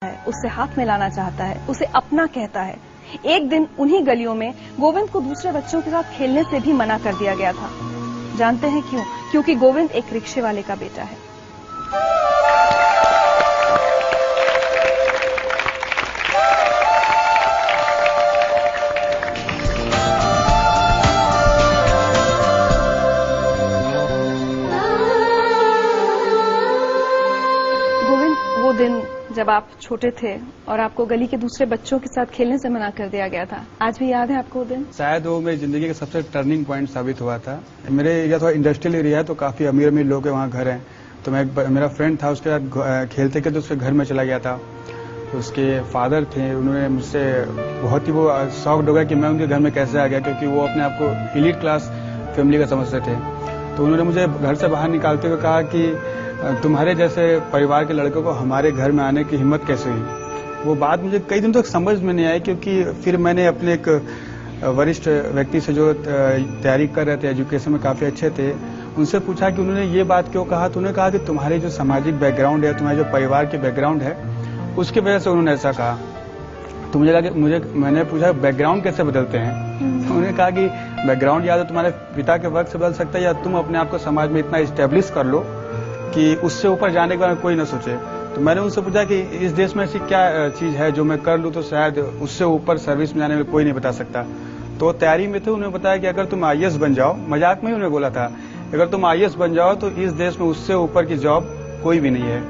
है, उससे हाथ मिलाना चाहता है, उसे अपना कहता है। एक दिन उन्हीं गलियों में गोविंद को दूसरे बच्चों के साथ खेलने से भी मना कर दिया गया था। जानते हैं क्यों? क्योंकि गोविंद एक रिक्शे वाले का बेटा है। गोविंद, वो दिन जब आप छोटे थे और आपको गली के दूसरे बच्चों के साथ खेलने से मना कर दिया गया था, आज भी याद है आपको वो दिन? शायद वो मेरी जिंदगी का सबसे टर्निंग पॉइंट साबित हुआ था। मेरे एरिया थोड़ा इंडस्ट्रियल एरिया है, तो काफी अमीर अमीर लोग के वहाँ घर हैं। तो मेरा फ्रेंड था, उसके साथ खेलते खेलते उसके घर में चला गया था। तो उसके फादर थे, उन्होंने मुझसे बहुत ही वो शॉक्ड हो गया कि मैं उनके घर में कैसे आ गया, क्योंकि वो अपने आप को एलीट क्लास फैमिली का समझते थे। तो उन्होंने मुझे घर से बाहर निकालते हुए कहा कि तुम्हारे जैसे परिवार के लड़कों को हमारे घर में आने की हिम्मत कैसे हुई। वो बात मुझे कई दिन तक समझ में नहीं आई, क्योंकि फिर मैंने अपने एक वरिष्ठ व्यक्ति से जो तैयारी कर रहे थे, एजुकेशन में काफी अच्छे थे, उनसे पूछा कि उन्होंने ये बात क्यों कहा। तो उन्होंने कहा कि तुम्हारे जो सामाजिक बैकग्राउंड है, तुम्हारे जो परिवार के बैकग्राउंड है, उसकी वजह से उन्होंने ऐसा कहा। तो मुझे लगा कि मैंने पूछा बैकग्राउंड कैसे बदलते हैं। तो उन्होंने कहा कि बैकग्राउंड या तो तुम्हारे पिता के वक्त से बदल सकता है, या तुम अपने आप को समाज में इतना इस्टेब्लिश कर लो कि उससे ऊपर जाने के बारे में कोई न सोचे। तो मैंने उनसे पूछा कि इस देश में ऐसी क्या चीज है जो मैं कर लूं तो शायद उससे ऊपर सर्विस में जाने में कोई नहीं बता सकता। तो तैयारी में थे, उन्होंने बताया कि अगर तुम आईएएस बन जाओ, मजाक में ही उन्होंने बोला था, अगर तुम आईएएस बन जाओ तो इस देश में उससे ऊपर की जॉब कोई भी नहीं है।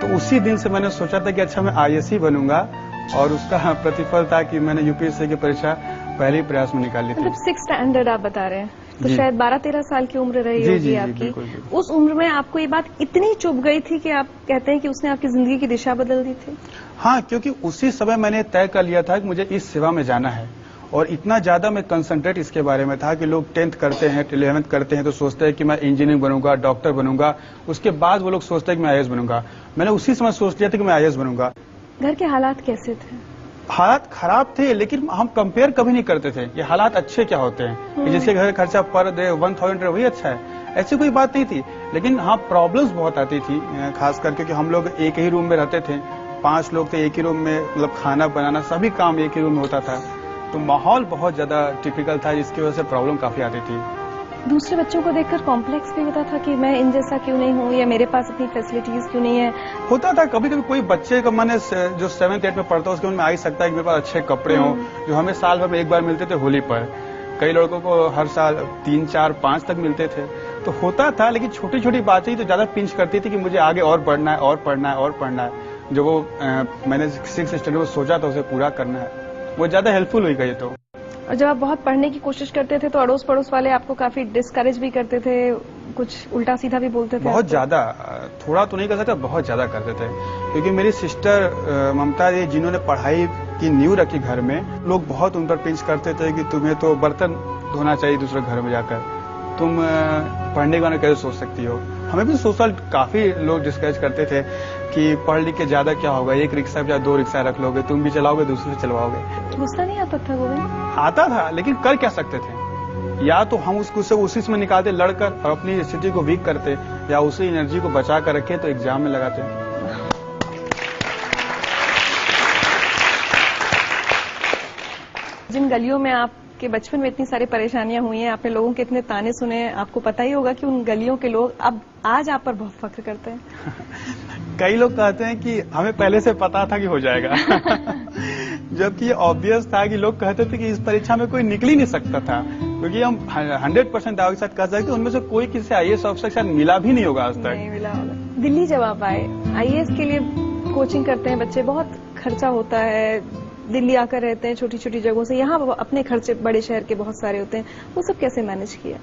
तो उसी दिन से मैंने सोचा था कि अच्छा मैं आईएएस ही बनूंगा, और उसका प्रतिफल था कि मैंने यूपीएससी की परीक्षा पहले ही प्रयास में निकाल ली थी। मतलब 6th स्टैंडर्ड आप बता रहे हैं, तो शायद 12-13 साल की उम्र रही होगी आपकी। बिल्कुल, बिल्कुल। उस उम्र में आपको ये बात इतनी चुभ गई थी कि आप कहते हैं कि उसने आपकी जिंदगी की दिशा बदल दी थी? हाँ, क्योंकि उसी समय मैंने तय कर लिया था कि मुझे इस सेवा में जाना है, और इतना ज्यादा मैं कंसंट्रेट इसके बारे में था कि लोग 10th करते हैं, 11th करते हैं तो सोचते हैं कि मैं इंजीनियर बनूंगा, डॉक्टर बनूंगा, उसके बाद वो लोग सोचते हैं कि मैं आईएएस बनूंगा। मैंने उसी समय सोच लिया था कि मैं आईएएस बनूंगा। घर के हालात कैसे थे? हालात खराब थे, लेकिन हम कंपेयर कभी नहीं करते थे ये हालात अच्छे क्या होते हैं। जिसके घर खर्चा पर डे 1000 वही अच्छा है, ऐसी कोई बात नहीं थी। लेकिन हाँ, प्रॉब्लम्स बहुत आती थी, खासकर क्योंकि हम लोग एक ही रूम में रहते थे, 5 लोग थे एक ही रूम में, मतलब खाना बनाना सभी काम एक ही रूम में होता था। तो माहौल बहुत ज्यादा टिपिकल था, जिसकी वजह से प्रॉब्लम काफी आती थी। दूसरे बच्चों को देखकर कॉम्प्लेक्स भी होता था कि मैं इन जैसा क्यों नहीं हूँ, या मेरे पास इतनी फैसिलिटीज क्यों नहीं है? होता था कभी कभी। कोई बच्चे का मन जो 7th 8th में पढ़ता है, उसके मन में आ ही सकता है कि मेरे पास अच्छे कपड़े हों, जो हमें साल भर में एक बार मिलते थे होली पर। कई लड़कों को हर साल 3, 4, 5 तक मिलते थे। तो होता था, लेकिन छोटी छोटी बातें ही तो ज्यादा पिंच करती थी कि मुझे आगे और बढ़ना है, और पढ़ना है, और पढ़ना है। जो वो मैंने 6th स्टैंडर्ड में सोचा था उसे पूरा करना है, वो ज्यादा हेल्पफुल हुई गई। तो और जब आप बहुत पढ़ने की कोशिश करते थे तो अड़ोस पड़ोस वाले आपको काफी डिस्करेज भी करते थे, कुछ उल्टा सीधा भी बोलते थे? बहुत ज्यादा, थोड़ा तो नहीं कर सकता, बहुत ज्यादा करते थे। क्योंकि मेरी सिस्टर ममता जी, जिन्होंने पढ़ाई की नींव रखी घर में, लोग बहुत उन पर पिंच करते थे कि तुम्हें तो बर्तन धोना चाहिए दूसरे घर में जाकर, तुम पढ़ने के बारे में कैसे सोच सकती हो। हमें भी सोशल काफी लोग डिस्करेज करते थे कि पढ़ लिख के ज्यादा क्या होगा, एक रिक्शा या 2 रिक्शा रख लोगे, तुम भी चलाओगे, दूसरे से चलवाओगे। गुस्सा नहीं आता था गोविंद? आता था, लेकिन कर क्या सकते थे। या तो हम उसको उसी में निकालते लड़कर और अपनी स्थिति को वीक करते, या उसी एनर्जी को बचा कर रखे तो एग्जाम में लगाते। जिन गलियों में आपके बचपन में इतनी सारी परेशानियां हुई हैं, आपने लोगों के इतने ताने सुने, आपको पता ही होगा कि उन गलियों के लोग अब आज आप पर बहुत फख्र करते हैं। कई लोग कहते हैं कि हमें पहले से पता था कि हो जाएगा। जबकि ये ऑब्वियस था कि लोग कहते थे कि इस परीक्षा में कोई निकल ही नहीं सकता था, क्योंकि हम 100% दावे के साथ कह सकते उनमें से कोई किसी आईएएस ऑफिसर के साथ मिला भी नहीं होगा आज तक। नहीं मिला होगा। दिल्ली जब आप आए, आईएएस के लिए कोचिंग करते हैं बच्चे, बहुत खर्चा होता है, दिल्ली आकर रहते हैं छोटी छोटी जगहों से, यहाँ अपने खर्चे बड़े शहर के बहुत सारे होते हैं, वो सब कैसे मैनेज किया?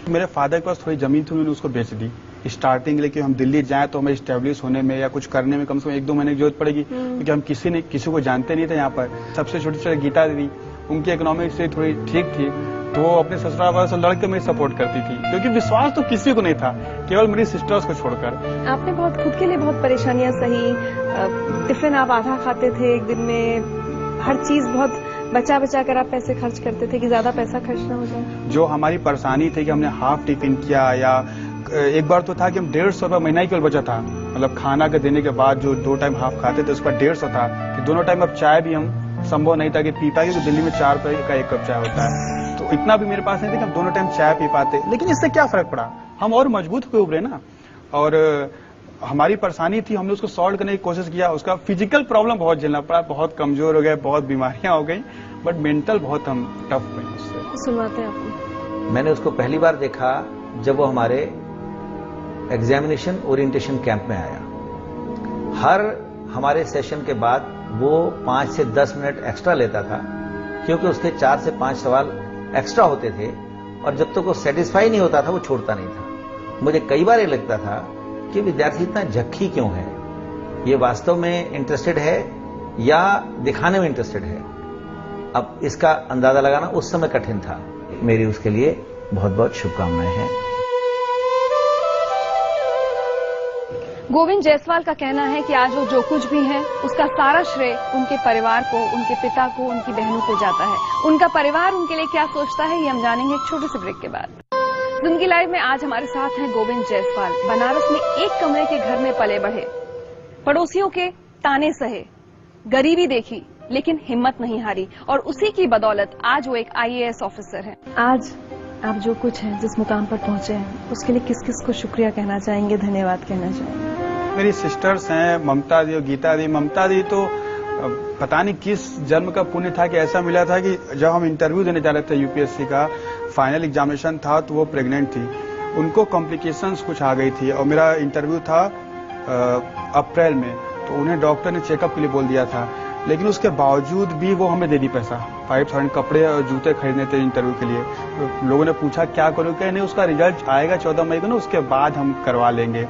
मेरे फादर के पास थोड़ी जमीन थी, उन्होंने उसको बेच दी स्टार्टिंग के लिए कि हम दिल्ली जाएं तो हमें स्टेब्लिश होने में या कुछ करने में कम से कम 1-2 महीने की जरूरत पड़ेगी, क्योंकि हम किसी को जानते नहीं थे यहाँ पर। सबसे छोटी छोटी गीता दीदी, उनकी इकोनॉमिक से थोड़ी ठीक थी, तो वो अपने ससुराल वालों से लड़के मेरी सपोर्ट करती थी, क्योंकि विश्वास तो किसी को नहीं था, केवल मेरी सिस्टर्स को छोड़कर। आपने बहुत खुद के लिए बहुत परेशानियां सही, टिफिन आप आधा खाते थे एक दिन में, हर चीज बहुत बचा बचा कर आप पैसे खर्च करते थे कि ज्यादा पैसा खर्च ना हो जाए। जो हमारी परेशानी थी कि हमने हाफ टिफिन किया, या एक बार तो था कि हम 150 रुपया महीना ही केवल बचा था, मतलब खाना के देने के बाद जो 2 टाइम हाफ खाते थे, उसका 150 था कि दोनों टाइम अब चाय भी हम संभव नहीं था कि पी पाए, क्योंकि दिल्ली में 4 रुपए का 1 कप चाय होता है, तो इतना भी मेरे पास नहीं था कि हम दोनों टाइम चाय पी पाते। लेकिन इससे क्या फर्क पड़ा, हम और मजबूत हुए उभरे ना, और हमारी परेशानी थी, हमने उसको सॉल्व करने की कोशिश किया। उसका फिजिकल प्रॉब्लम बहुत झेलना पड़ा, बहुत कमजोर हो गए, बहुत बीमारियां हो गई, बट मेंटल बहुत हम टफ हुए उससे। सुनवाते हैं आपको। मैंने उसको पहली बार देखा जब वो हमारे एग्जामिनेशन ओरिएंटेशन कैंप में आया। हर हमारे सेशन के बाद वो 5 से 10 मिनट एक्स्ट्रा लेता था, क्योंकि उसके 4 से 5 सवाल एक्स्ट्रा होते थे, और जब तक वो सेटिस्फाई नहीं होता था वो छोड़ता नहीं था। मुझे कई बार ये लगता था कि विद्यार्थी इतना झक्की क्यों है, ये वास्तव में इंटरेस्टेड है या दिखाने में इंटरेस्टेड है। अब इसका अंदाजा लगाना उस समय कठिन था। मेरी उसके लिए बहुत बहुत शुभकामनाएं हैं। गोविंद जायसवाल का कहना है कि आज वो जो कुछ भी है उसका सारा श्रेय उनके परिवार को, उनके पिता को, उनकी बहनों को जाता है। उनका परिवार उनके लिए क्या सोचता है ये हम जानेंगे एक छोटे से ब्रेक के बाद। जिंदगी लाइव में आज हमारे साथ हैं गोविंद जायसवाल। बनारस में एक कमरे के घर में पले बढ़े, पड़ोसियों के ताने सहे, गरीबी देखी लेकिन हिम्मत नहीं हारी, और उसी की बदौलत आज वो एक IAS ऑफिसर हैं। आज आप जो कुछ हैं, जिस मुकाम पर पहुंचे हैं, उसके लिए किस किस को शुक्रिया कहना चाहेंगे, धन्यवाद कहना चाहेंगे? मेरी सिस्टर्स हैं, ममता दी और गीता दी। ममता दी तो पता नहीं किस जन्म का पुण्य था कि ऐसा मिला था कि जब हम इंटरव्यू देने जा रहे थे UPSC का फाइनल एग्जामिनेशन था, तो वो प्रेग्नेंट थी, उनको कॉम्प्लिकेशंस कुछ आ गई थी, और मेरा इंटरव्यू था अप्रैल में, तो उन्हें डॉक्टर ने चेकअप के लिए बोल दिया था। लेकिन उसके बावजूद भी वो हमें दे दी पैसा, 5,000 कपड़े और जूते खरीदने थे इंटरव्यू के लिए। तो लोगों ने पूछा क्या करो, क्या नहीं, उसका रिजल्ट आएगा 14 मई को ना, उसके बाद हम करवा लेंगे।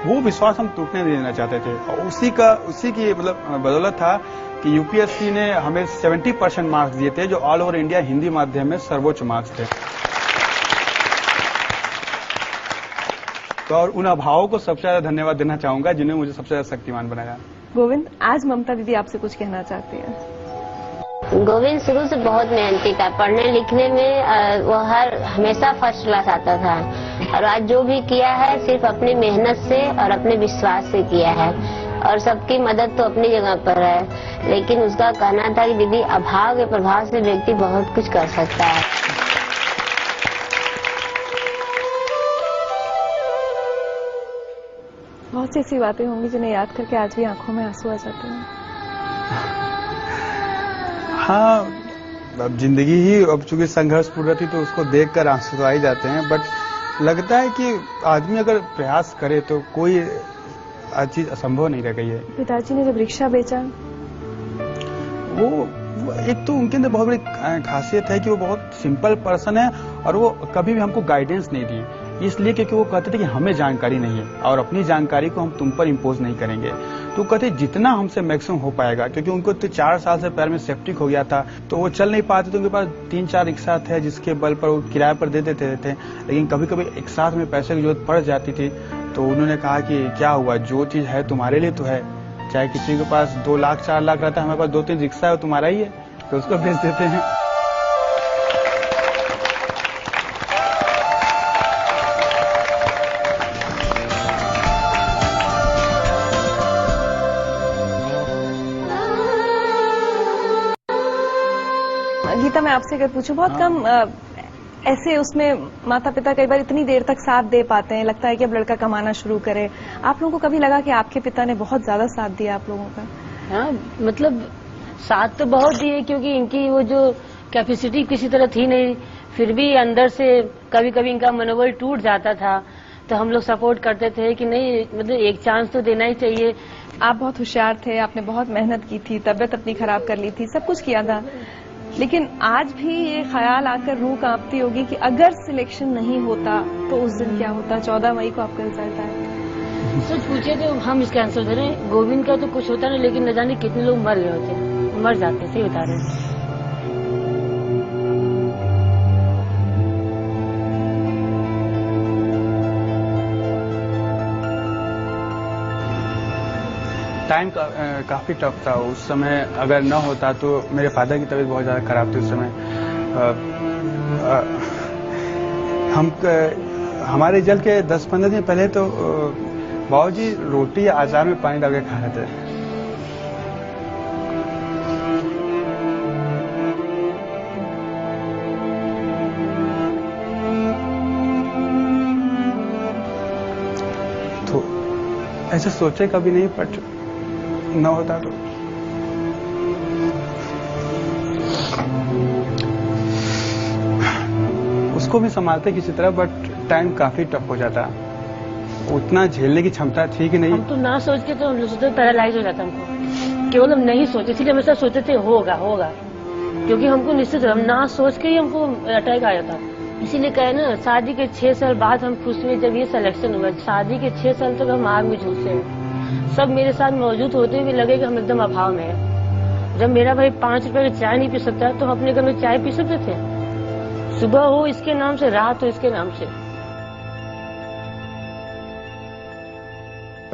वो विश्वास हम टूटने नहीं देना चाहते थे, और उसी की मतलब बदौलत था कि UPSC ने हमें 70% मार्क्स दिए थे, जो ऑल ओवर इंडिया हिंदी माध्यम में सर्वोच्च मार्क्स थे। तो और उन अभावों को सबसे ज्यादा धन्यवाद देना चाहूंगा जिन्होंने मुझे सबसे ज्यादा शक्तिमान बनाया। गोविंद, आज ममता दीदी आपसे कुछ कहना चाहती है। गोविंद शुरू से बहुत मेहनती था, पढ़ने लिखने में वो हमेशा फर्स्ट क्लास आता था, और आज जो भी किया है सिर्फ अपनी मेहनत से और अपने विश्वास से किया है, और सबकी मदद तो अपनी जगह पर है। लेकिन उसका कहना था कि दीदी अभाव के प्रभाव से व्यक्ति बहुत कुछ कर सकता है। बहुत सी ऐसी बातें होंगी जिन्हें याद करके आज भी आंखों में आंसू आ जाते हैं। हाँ, अब जिंदगी ही अब चूंकि संघर्षपूर्ण रहती तो उसको देखकर आंसू तो आ ही जाते हैं, बट लगता है कि आदमी अगर प्रयास करे तो कोई चीज असंभव नहीं रह गई है। पिताजी ने जब रिक्शा बेचा, वो एक तो उनके अंदर बहुत बड़ी खासियत है कि वो बहुत सिंपल पर्सन है, और वो कभी भी हमको गाइडेंस नहीं दी, इसलिए क्योंकि वो कहते थे कि हमें जानकारी नहीं है और अपनी जानकारी को हम तुम पर इम्पोज नहीं करेंगे। तो कहते जितना हमसे मैक्सिमम हो पाएगा, क्योंकि उनको तो 4 साल से पैर में सेप्टिक हो गया था, तो वो चल नहीं पाते, तो उनके पास 3-4 रिक्शा थे जिसके बल पर वो किराए पर दे देते थे। लेकिन कभी कभी एक साथ में पैसे की जरूरत पड़ जाती थी, तो उन्होंने कहा कि क्या हुआ, जो चीज है तुम्हारे लिए तो है, चाहे किसी के पास 2 लाख 4 लाख रहता है, हमारे पास 2-3 रिक्शा है, वो तुम्हारा ही है, तो उसको भेज देते हैं। गीता, मैं आपसे अगर पूछूं, बहुत कम ऐसे उसमें माता पिता कई बार इतनी देर तक साथ दे पाते हैं, लगता है कि अब लड़का कमाना शुरू करे। आप लोगों को कभी लगा कि आपके पिता ने बहुत ज्यादा साथ दिया आप लोगों का? हाँ, मतलब साथ तो बहुत दिए, क्योंकि इनकी वो जो कैपेसिटी किसी तरह थी नहीं, फिर भी अंदर से कभी कभी इनका मनोबल टूट जाता था, तो हम लोग सपोर्ट करते थे कि नहीं, मतलब एक चांस तो देना ही चाहिए। आप बहुत होशियार थे, आपने बहुत मेहनत की थी, तबियत अपनी खराब कर ली थी, सब कुछ किया था, लेकिन आज भी ये ख्याल आकर रूह कांपती होगी कि अगर सिलेक्शन नहीं होता तो उस दिन क्या होता। 14 मई को आपका रिजल्ट आया। सच पूछे तो हम इसका आंसर दे रहे हैं, गोविंद का तो कुछ होता नहीं, लेकिन न जाने कितने लोग मर गए होते, मर जाते, सही बता रहे हैं। टाइम काफी टफ था उस समय। अगर न होता तो मेरे फादर की तबीयत बहुत ज्यादा खराब थी उस समय। हमारे रिजल्ट के 10-15 दिन पहले तो बाबूजी रोटी अचार में पानी डाल के खा रहे थे। तो ऐसे सोचे कभी नहीं, बट न होता तो उसको भी संभालते किसी तरह, बट टाइम काफी टफ हो जाता। उतना झेलने की क्षमता थी कि नहीं। हम तो ना सोच के तो हम सोचते पैरालाइज हो जाता हमको, केवल हम नहीं सोचे, इसलिए हमेशा सोचते थे होगा होगा, क्योंकि हमको निश्चित हम ना सोच के ही हमको अटैक आया था। इसीलिए कहे ना, शादी के 6 साल बाद हम खुश हुए जब ये सिलेक्शन हुआ। शादी के 6 साल तक हम आग में झूलते हैं। सब मेरे साथ मौजूद होते हुए लगे कि हम एकदम अभाव में है। जब मेरा भाई 5 रुपए की चाय नहीं पी सकता तो हम अपने घर में चाय पी सकते थे। सुबह हो इसके नाम से, रात हो इसके नाम से।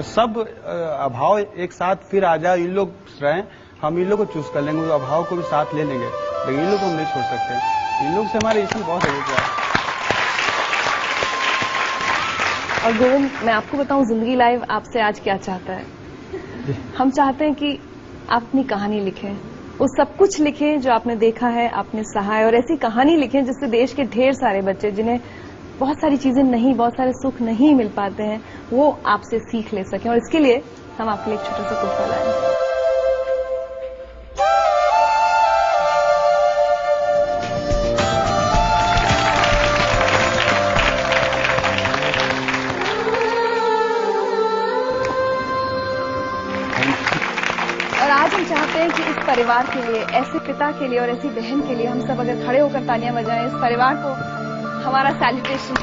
सब अभाव एक साथ फिर आ जाए, इन लोग रहें, हम इन लोग को चूज कर लेंगे, अभाव को भी साथ ले लेंगे, लेकिन इन लोग को हम नहीं छोड़ सकते। इन लोग से हमारे इसमें बहुत है। और गोविंद, मैं आपको बताऊं, जिंदगी लाइव आपसे आज क्या चाहता है। हम चाहते हैं कि आप अपनी कहानी लिखें, वो सब कुछ लिखें जो आपने देखा है, आपने सहा है, और ऐसी कहानी लिखें जिससे देश के ढेर सारे बच्चे जिन्हें बहुत सारी चीजें नहीं, बहुत सारे सुख नहीं मिल पाते हैं, वो आपसे सीख ले सकें। और इसके लिए हम आपके लिए एक छोटा सा तोहफा लाए। और आज हम चाहते हैं कि इस परिवार के लिए, ऐसे पिता के लिए और ऐसी बहन के लिए हम सब अगर खड़े होकर तालियां बजाएं, इस परिवार को हमारा सैल्यूटेशन।